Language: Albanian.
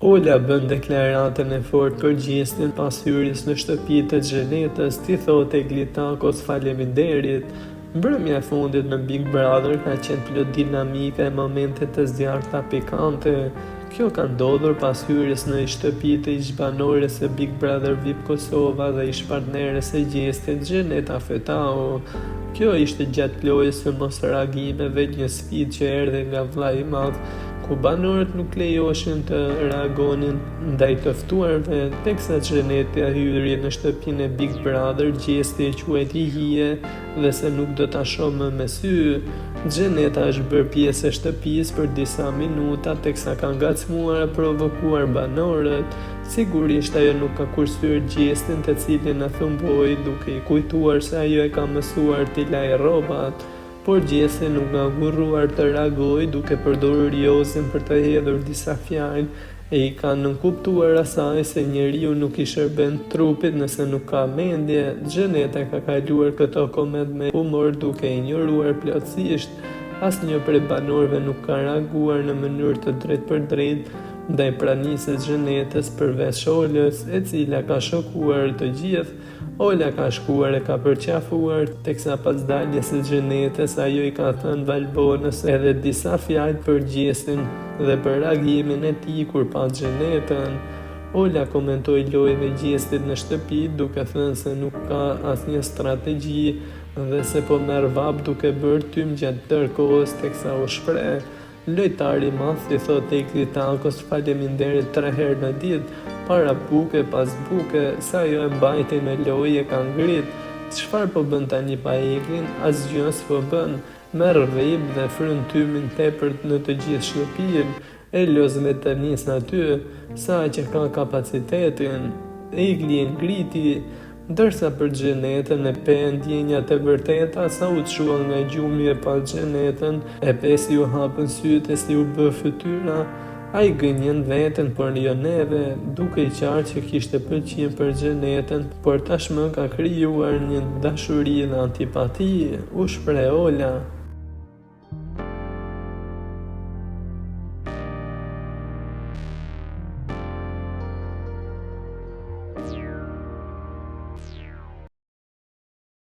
Ola bën deklaratën e fortë për gjestjen pas hyrjes në shtëpinë të Xhenetës, t'i thotë Eglitakos faleminderit. Mbrëmja e fundit në Big Brother ka qenë plot dinamike e momente të zjarrta pikante. Kjo ka ndodhur pas hyrjes në shtëpi të ish-banores së Big Brother VIP Kosova dhe ish-partneres së gjestjes Xheneta Fetau. Kjo ishte gjatë lojës së mosreagimeve një sfidë që erdhi nga vllai i madh, ku banorët nuk lejoshin të reagonin ndaj të ftuarve, teksa Xheneta hyri në shtëpinë e Big Brother gjesti e quajti hije dhe se nuk do ta shoh më me sy. Xheneta është bërë pjesë e shtëpisë për disa minuta teksa ka ngacmuar e provokuar banorët. Sigurisht ajo nuk ka kursyer gjestin të cilin e thumboi duke i kujtuar se ajo e ka mësuar t'i lajë rrobat, por gjesti nuk ka ngurruar të reagojë duke përdorur Jozin për të hedhur disa fjalë e i ka nënkuptuar asaj se njeriu nuk i shërben trupit nëse nuk ka mendje. Xheneta ka kaluar këto koment me humor duke injoruar plotësisht. Asnjë prej banorëve nuk ka reaguar në mënyrë të drejtpërdrejtë ndaj pranisë së Xhenetës përveç Olës, e cila ka shokuar të gjithë. Ola ka shkuar e ka përqafuar, teksa pas daljes së Xhenetës ajo i ka thënë Valbonës edhe disa fjalë për gjestin dhe për reagimin e tij kur pa Xhenetën. Ola komentoi lojën e gjestit në shtëpi duke thënë se nuk ka asnjë strategji dhe se po merr vap duke bërë tym gjatë tërë kohës, teksa u shpreh. Lojtari i madh i thotë Eglitakos faleminderit 3 herë në ditë, para buke pas buke, sa ajo e mbajti me lojë e ka ngrit. Çfarë po bën tani pa Eglin? Asgjë s'po bën. Merr vep dhe fryn tymin tepër në të gjithë shtëpinë. Elos me të nis aty, sa që ka kapacitetin. Egli e ngriti, ndërsa për Xhenetën e pe ndjenjat e vërteta sa u çuan nga gjumi e pa Xhenetën, e pe si u hapën sytë e si u bë fytyra. Ai gënjen veten por jo neve, duke i qartë që kishte pëlqim për Xhenetën, por tashmë ka krijuar një dashuri dhe antipati, u shpreh Ola.